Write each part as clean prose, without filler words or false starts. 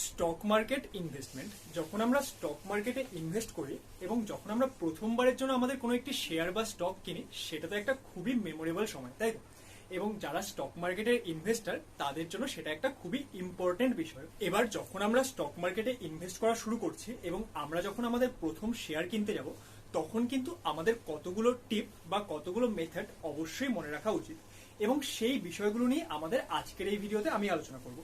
Stock market investment, যখন আমরা stock মার্কেটে ইনভেস্ট করি এবং যখন আমরা প্রথমবারের জন্য আমাদের কোনো একটি শেয়ার বা স্টক কিনি, সেটা তো একটা খুবই মেমোরেবল সময়, তাই তো? এবং যারা স্টক মার্কেটের ইনভেস্টার তাদের জন্য সেটা একটা খুবই ইম্পর্টেন্ট বিষয়। এবার যখন আমরা স্টক মার্কেটে ইনভেস্ট করা শুরু করছি এবং আমরা যখন আমাদের প্রথম শেয়ার কিনতে যাব, তখন কিন্তু আমাদের কতগুলো টিপ বা কতগুলো মেথড অবশ্যই মনে রাখা উচিত, এবং সেই বিষয়গুলো নিয়ে আমাদের আজকের এই ভিডিওতে আমি আলোচনা করব।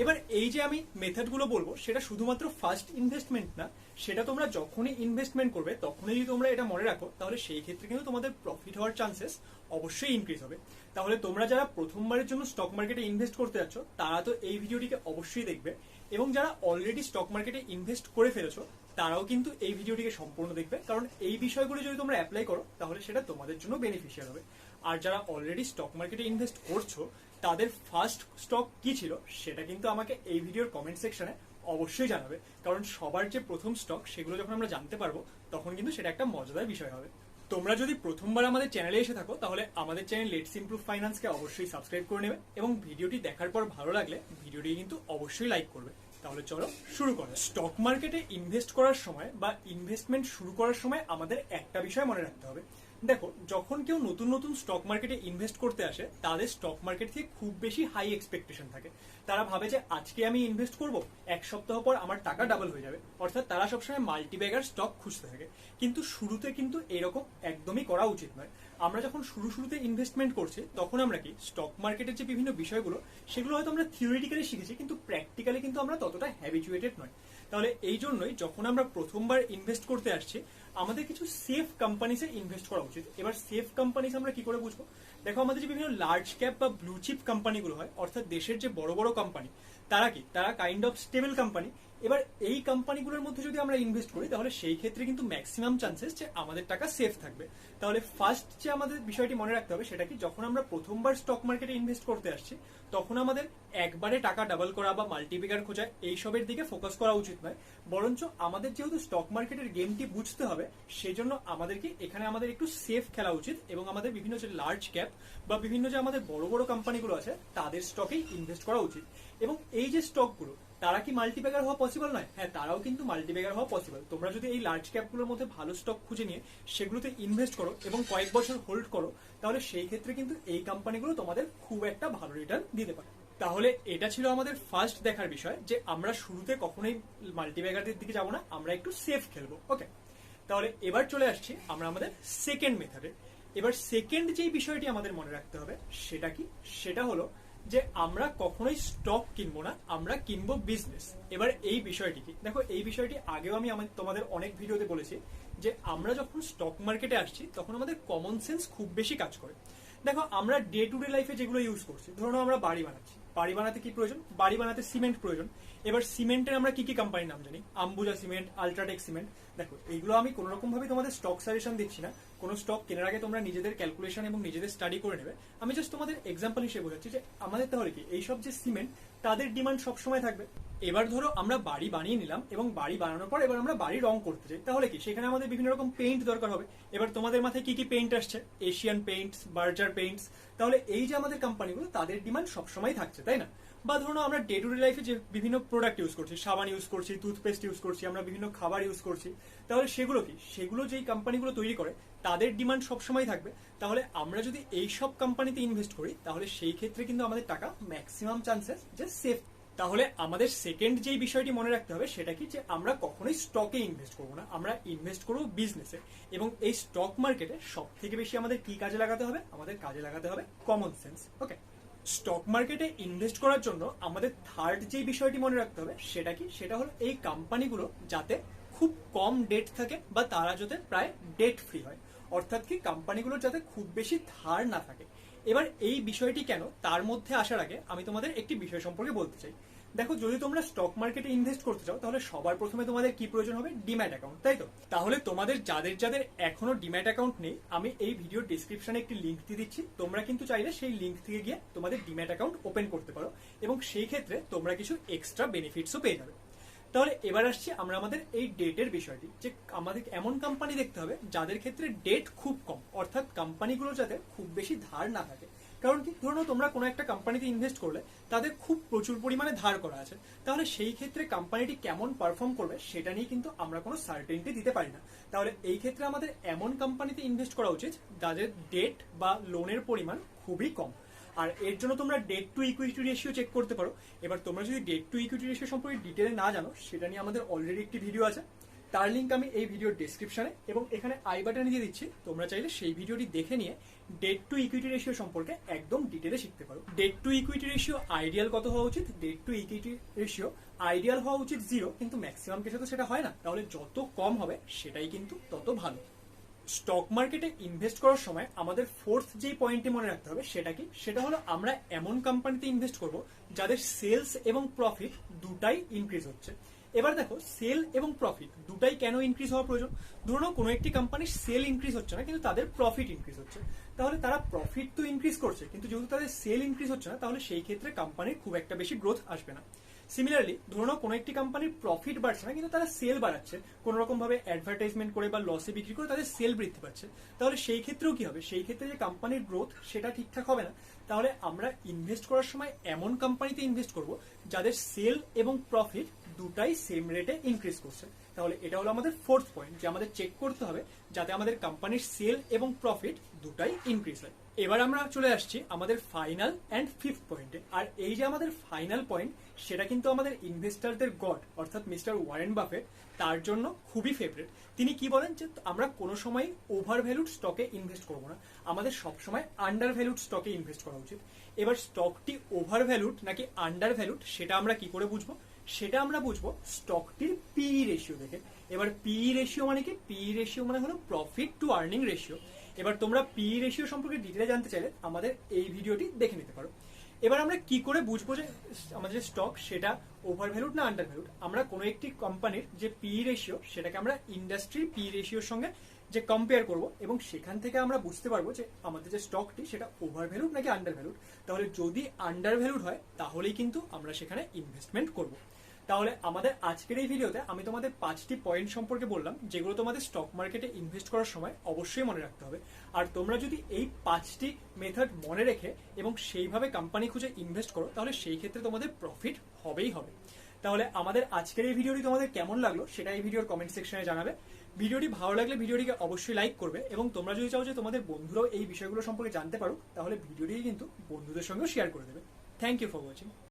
এবার এই যে আমি মেথডগুলো বলবো, সেটা শুধুমাত্র ফার্স্ট ইনভেস্টমেন্ট না, সেটা তোমরা যখনই ইনভেস্টমেন্ট করবে তখনই যদি তোমরা এটা মনে রাখো, তাহলে সেই ক্ষেত্রে কিন্তু তোমাদের প্রফিট হওয়ার চান্সেস অবশ্যই ইনক্রিজ হবে। তাহলে তোমরা যারা প্রথমবারের জন্য স্টক মার্কেটে ইনভেস্ট করতে যাচ্ছ, তারা তো এই ভিডিওটিকে অবশ্যই দেখবে, এবং যারা অলরেডি স্টক মার্কেটে ইনভেস্ট করে ফেলেছো তারাও কিন্তু এই ভিডিওটিকে সম্পূর্ণ দেখবে, কারণ এই বিষয়গুলো যদি তোমরা অ্যাপ্লাই করো তাহলে সেটা তোমাদের জন্য বেনিফিশিয়াল হবে। আর যারা অলরেডি স্টক মার্কেটে ইনভেস্ট করছো, তাদের ফার্স্ট স্টক কি ছিল সেটা কিন্তু আমাকে এই ভিডিওর কমেন্ট সেকশনে অবশ্যই জানাবে, কারণ সবার যে প্রথম স্টক সেগুলো যখন আমরা জানতে পারবো তখন কিন্তু সেটা একটা মজাদার বিষয় হবে। তোমরা যদি প্রথমবার আমাদের চ্যানেলে এসে থাকো, তাহলে আমাদের চ্যানেল লেটস ইমপ্রুভ ফাইন্যান্সকে অবশ্যই সাবস্ক্রাইব করে নেবে, এবং ভিডিওটি দেখার পর ভালো লাগলে ভিডিওটি কিন্তু অবশ্যই লাইক করবে। তাহলে চলো শুরু করা। স্টক মার্কেটে ইনভেস্ট করার সময় বা ইনভেস্টমেন্ট শুরু করার সময় আমাদের একটা বিষয় মনে রাখতে হবে। দেখো, যখন কেউ নতুন নতুন স্টক মার্কেটে ইনভেস্ট করতে আসে, তাদের স্টক মার্কেট থেকে খুব বেশি হাই এক্সপেকটেশন থাকে। তারা ভাবে যে আজকে আমি ইনভেস্ট করব, এক সপ্তাহ পর আমার টাকা ডাবল হয়ে যাবে, অর্থাৎ তারা সবসময় মাল্টিব্যাগার স্টক খুঁজতে থাকে। কিন্তু শুরুতে কিন্তু এরকম একদমই করা উচিত নয়। আমরা যখন শুরুতে ইনভেস্টমেন্ট করছি, তখন আমরা কি স্টক মার্কেটের যে বিভিন্ন বিষয়গুলো, সেগুলো হয়তো আমরা থিওরিটিক্যালি শিখেছি, কিন্তু প্র্যাকটিক্যালি কিন্তু আমরা ততটা হ্যাবিচুয়েটেড নয়। তাহলে এই জন্যই যখন আমরা প্রথমবার ইনভেস্ট করতে আসছি, আমাদের কিছু সেফ কোম্পানিসে ইনভেস্ট করা উচিত। এবার সেফ কোম্পানিস আমরা কি করে বুঝবো? দেখো, আমাদের যে বিভিন্ন লার্জ ক্যাপ বা ব্লু চিপ কোম্পানিগুলো হয়, অর্থাৎ দেশের যে বড় বড় কোম্পানি, তারা কাইন্ড অফ স্টেবল কোম্পানি। এবার এই কোম্পানিগুলোর মধ্যে যদি আমরা ইনভেস্ট করি, তাহলে সেই ক্ষেত্রে কিন্তু ম্যাক্সিমাম চান্সেস যে আমাদের টাকা সেফ থাকবে। তাহলে ফার্স্ট যে আমাদের বিষয়টি মনে রাখতে হবে সেটা কি, যখন আমরা প্রথমবার স্টক মার্কেটে ইনভেস্ট করতে আসছি, তখন আমাদের একবারে টাকা ডাবল করা বা মাল্টিপ্লিকার খোঁজা এইসবের দিকে ফোকাস করা উচিত নয়। বরঞ্চ আমাদের যেহেতু স্টক মার্কেটের গেমটি বুঝতে হবে, সেই জন্য আমাদেরকে এখানে আমাদের একটু সেফ খেলা উচিত, এবং আমাদের বিভিন্ন যে লার্জ ক্যাপ বা বিভিন্ন যে আমাদের বড় বড় কোম্পানিগুলো আছে তাদের স্টকেই ইনভেস্ট করা উচিত। এবং এই যে স্টকগুলো, তারা কি মাল্টিব্যাগার হওয়া পসিবল নয়? হ্যাঁ, তারাও কিন্তু মাল্টিব্যাগার হওয়া পসিবল। তোমরা যদি এই লার্জ ক্যাপগুলোর মধ্যে ভালো স্টক খুঁজে নিয়ে সেগুলোতে ইনভেস্ট করো এবং কয়েক বছর হোল্ড করো, তাহলে সেই ক্ষেত্রে কিন্তু এই কোম্পানিগুলো তোমাদের খুব একটা ভালো রিটার্ন দিতে পারে। তাহলে এটা ছিল আমাদের ফার্স্ট দেখার বিষয়, যে আমরা শুরুতে কখনোই মাল্টিব্যাগারদের দিকে যাবো না, আমরা একটু সেফ খেলবো। ওকে, তাহলে এবার চলে আসছি আমরা আমাদের সেকেন্ড মেথডে। এবার সেকেন্ড যেই বিষয়টি আমাদের মনে রাখতে হবে সেটা কি, সেটা হলো যে আমরা কখনোই স্টক কিনবো না, আমরা কিনবো বিজনেস। এবার এই বিষয়টি কি, দেখো, এই বিষয়টি আগেও আমি তোমাদের অনেক ভিডিওতে বলেছি, যে আমরা যখন স্টক মার্কেটে আসছি তখন আমাদের কমন সেন্স খুব বেশি কাজ করে। দেখো, আমরা ডে টু ডে লাইফে যেগুলো ইউজ করছি, ধরো আমরা বাড়ি বানাচ্ছি, বাড়ি বানাতে কি প্রয়োজন? বাড়ি বানাতে সিমেন্ট প্রয়োজন। এবার সিমেন্টের আমরা কি কি কোম্পানির নাম জানি? Ambuja cement, UltraTech cement. দেখো, এইগুলো আমি কোনো রকম ভাবে তোমাদের স্টক সাজেশন দিচ্ছি না, কোনো স্টক কেনার আগে তোমরা নিজেদের ক্যালকুলেশন এবং নিজেদের স্টাডি করে নেবে। আমি জাস্ট তোমাদের এক্সাম্পল হিসেবে বোঝাচ্ছি যে আমাদের তাহলে কি এইসব যে সিমেন্ট, তাদের ডিমান্ড সবসময় থাকবে। এবার ধরো আমরা বাড়ি বানিয়ে নিলাম, এবং বাড়ি বানানোর পর এবার আমরা বাড়ি রং করতে চাই, তাহলে কি সেখানে আমাদের বিভিন্ন রকম পেইন্ট দরকার হবে। এবার তোমাদের মাথায় কি কি পেইন্ট আসছে? Asian Paints, Berger Paints. তাহলে এই যে আমাদের কোম্পানিগুলো, তাদের ডিমান্ড সবসময় থাকছে, তাই না? বা ধরো আমরা ডে টু ডে লাইফে যে বিভিন্ন প্রোডাক্ট ইউজ করছি, সাবান ইউজ করছি, টুথপেস্ট ইউজ করছি, আমরা বিভিন্ন খাবার ইউজ করছি, তাহলে সেগুলো কি, সেগুলো যেই কোম্পানিগুলো তৈরি করে তাদের ডিমান্ড সবসময় থাকবে। তাহলে আমরা যদি এই সব কোম্পানিতে ইনভেস্ট করি, তাহলে সেই ক্ষেত্রে কিন্তু আমাদের টাকা ম্যাক্সিমাম চান্সেস যে সেফ। তাহলে আমাদের সেকেন্ড যেই বিষয়টি মনে রাখতে হবে সেটা কি, যে আমরা কখনোই স্টকে ইনভেস্ট করবো না, আমরা ইনভেস্ট করবো বিজনেসে। এবং এই স্টক মার্কেটে সব থেকে বেশি আমাদের কি কাজে লাগাতে হবে? আমাদের কাজে লাগাতে হবে কমন সেন্স। ওকে, স্টক মার্কেটে ইনভেস্ট করার জন্য আমাদের থার্ড যে বিষয়টি মনে রাখতে হবে সেটা কি, সেটা হলো এই কোম্পানিগুলো যাতে খুব কম ডেট থাকে, বা তারা যাতে প্রায় ডেট ফ্রি হয়, অর্থাৎ কি কোম্পানিগুলো যাতে খুব বেশি ধার না থাকে। এবার এই বিষয়টি কেন, তার মধ্যে আসার আগে আমি তোমাদের একটি বিষয় সম্পর্কে বলতে চাই। দেখো, যদি তোমরা স্টক মার্কেটে ইনভেস্ট করতে চাও, তাহলে সবার প্রথমে তোমাদের কি প্রয়োজন হবে? ডিম্যাট অ্যাকাউন্ট, তাই তো? তাহলে তোমাদের যাদের যাদের এখনো ডিম্যাট অ্যাকাউন্ট নেই, আমি এই ভিডিও ডিসক্রিপশনে একটি লিঙ্ক দিয়ে দিচ্ছি, তোমরা কিন্তু চাইলে সেই লিঙ্ক থেকে গিয়ে তোমাদের ডিম্যাট অ্যাকাউন্ট ওপেন করতে পারো, এবং সেই ক্ষেত্রে তোমরা কিছু এক্সট্রা বেনিফিটসও পেয়ে যাবে। তাহলে এবার আসছি আমরা আমাদের এই ডেটের বিষয়টি, যে আমাদের এমন কোম্পানি দেখতে হবে যাদের ক্ষেত্রে ডেট খুব কম, অর্থাৎ কোম্পানিগুলো যাতে খুব বেশি ধার না থাকে। কারণ কি, ধরো তোমরা কোনো একটা কোম্পানিতে ইনভেস্ট করলে তাদের খুব প্রচুর পরিমাণে ধার করা আছে, তাহলে সেই ক্ষেত্রে কোম্পানিটি কেমন পারফর্ম করবে সেটা নিয়ে কিন্তু আমরা কোনো সার্টেনিটি দিতে পারি না। তাহলে এই ক্ষেত্রে আমাদের এমন কোম্পানিতে ইনভেস্ট করা উচিত যাদের ডেট বা লোনের পরিমাণ খুবই কম। আর এর জন্য তোমরা debt to equity ratio check করতে পারো। এবার তোমরা যদি ডেট টু ইকুইটি রেশিও সম্পর্কে ডিটেলে না জানো, সেটা নিয়ে আমাদের অলরেডি একটি ভিডিও আছে, তার লিঙ্ক আমি এই ভিডিওর ডেসক্রিপশনে এবং এখানে আই বাটনে দিয়ে দিচ্ছি। তোমরা চাইলে সেই ভিডিওটি দেখে নিয়ে ডেট টু ইকুইটি রেশিও সম্পর্কে একদম ডিটেলে শিখতে পারো। Debt to equity ratio ideal কত হওয়া উচিত? Debt to equity ratio ideal হওয়া উচিত 0, কিন্তু ম্যাক্সিমাম কেসে তো সেটা হয় না। তাহলে যত কম হবে সেটাই কিন্তু তত ভালো। স্টক মার্কেটে ইনভেস্ট করার সময় আমাদের ফোর্থ যেই পয়েন্টটি মনে রাখতে হবে সেটা কি, সেটা হলো আমরা এমন কোম্পানিতে ইনভেস্ট করব যাদের সেলস এবং প্রফিট দুটাই ইনক্রিজ হচ্ছে। এবার দেখো, সেল এবং প্রফিট দুটাই কেন ইনক্রিজ হওয়া প্রয়োজন? ধরো কোনো একটি কোম্পানির সেল ইনক্রিজ হচ্ছে না, কিন্তু তাদের প্রফিট ইনক্রিজ হচ্ছে। তাহলে তারা প্রফিট তো ইনক্রিজ করছে, কিন্তু যেহেতু তাদের সেল ইনক্রিজ হচ্ছে না, তাহলে সেই ক্ষেত্রে কোম্পানির খুব একটা বেশি গ্রোথ আসবে না। সিমিলারলি, ধরো কোনো একটি কোম্পানির প্রফিট বাড়ছে না, কিন্তু তারা সেল বাড়াচ্ছে কোন রকম ভাবে অ্যাডভার্টাইজমেন্ট করে বা লসে বিক্রি করে তাদের সেল বৃদ্ধি পাচ্ছে, তাহলে সেই ক্ষেত্রেও কি হবে? সেই ক্ষেত্রে যে কোম্পানির গ্রোথ সেটা ঠিকঠাক হবে না। তাহলে আমরা ইনভেস্ট করার সময় এমন কোম্পানিতে ইনভেস্ট করব যাদের সেল এবং প্রফিট দুটাই সেম রেটে ইনক্রিজ করছে। তাহলে এটা হলো আমাদের ফোর্থ পয়েন্ট, যে আমাদের চেক করতে হবে যাতে আমাদের কোম্পানির সেল এবং প্রফিট দুটাই ইনক্রিজ হয়। এবার আমরা চলে আসছি আমাদের ফাইনাল অ্যান্ড ফিফথ পয়েন্টে। আর এই যে আমাদের ফাইনাল পয়েন্ট, সেটা কিন্তু আমাদের ইনভেস্টারদের গড অর্থাৎ মিস্টার ওয়ারেন বাফেট তার জন্য খুবই ফেভারিট। তিনি কি বলেন যে আমরা কোনো সময় ওভার ভ্যালুড স্টকে ইনভেস্ট করবো না, আমাদের সবসময় আন্ডার ভ্যালুড স্টকে ইনভেস্ট করা উচিত। এবার স্টকটি ওভার ভ্যালুড নাকি আন্ডার ভ্যালুড সেটা আমরা কি করে বুঝবো? সেটা আমরা বুঝবো স্টকটির পিই রেশিও দেখে। এবার পিই রেশিও মানে কি? পিই রেশিও মানে হলো প্রফিট টু আর্নিং রেশিও। এবার তোমরা পিই রেশিও সম্পর্কে ডিটেলে জানতে চাইলে আমাদের এই ভিডিওটি দেখে নিতে পারো। এবার আমরা কি করে বুঝবো যে আমাদের যে স্টক সেটা ওভার ভ্যালুড না আন্ডার ভ্যালুড? আমরা কোনো একটি কোম্পানির যে পিই রেশিও সেটাকে আমরা ইন্ডাস্ট্রির পিই রেশিওর সঙ্গে যে কম্পেয়ার করব, এবং সেখান থেকে আমরা বুঝতে পারবো যে আমাদের যে স্টকটি সেটা ওভার ভ্যালুড নাকি আন্ডার ভ্যালুড। তাহলে যদি আন্ডার ভ্যালুড হয় তাহলেই কিন্তু আমরা সেখানে ইনভেস্টমেন্ট করব। তাহলে আমাদের আজকের এই ভিডিওতে আমি তোমাদের 5টি পয়েন্ট সম্পর্কে বললাম, যেগুলো তোমাদের স্টক মার্কেটে ইনভেস্ট করার সময় অবশ্যই মনে রাখতে হবে। আর তোমরা যদি এই 5টি মেথড মনে রেখে এবং সেইভাবে কোম্পানি খুঁজে ইনভেস্ট করো, তাহলে সেই ক্ষেত্রে তোমাদের প্রফিট হবেই হবে। তাহলে আমাদের আজকের এই ভিডিওটি তোমাদের কেমন লাগলো সেটা এই ভিডিওর কমেন্ট সেকশনে জানাবে। ভিডিওটি ভালো লাগলে ভিডিওটিকে অবশ্যই লাইক করবে, এবং তোমরা যদি চাও যে তোমাদের বন্ধুরাও এই বিষয়গুলো সম্পর্কে জানতে পারো, তাহলে ভিডিওটি কিন্তু বন্ধুদের সঙ্গেও শেয়ার করে দেবে। Thank you for watching.